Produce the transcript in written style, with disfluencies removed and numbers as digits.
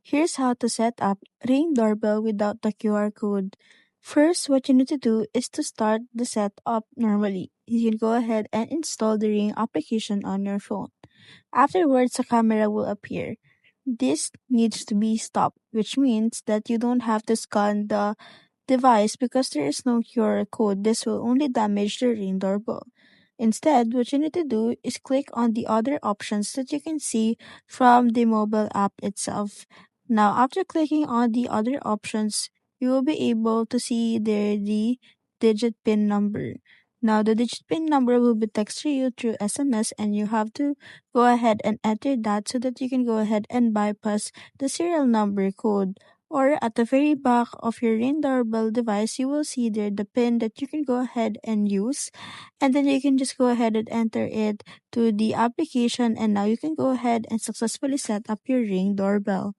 Here's how to set up Ring Doorbell without the QR code. First, what you need to do is to start the setup normally. You can go ahead and install the Ring application on your phone. Afterwards, a camera will appear. This needs to be stopped, which means that you don't have to scan the device because there is no QR code. This will only damage the Ring doorbell. Instead, what you need to do is click on the other options that you can see from the mobile app itself. Now, after clicking on the other options, you will be able to see there the digit PIN number. Now, the digit PIN number will be texted to you through SMS, and you have to go ahead and enter that so that you can go ahead and bypass the serial number code. Or at the very back of your Ring doorbell device, you will see there the pin that you can go ahead and use. And then you can just go ahead and enter it to the application, and now you can go ahead and successfully set up your Ring doorbell.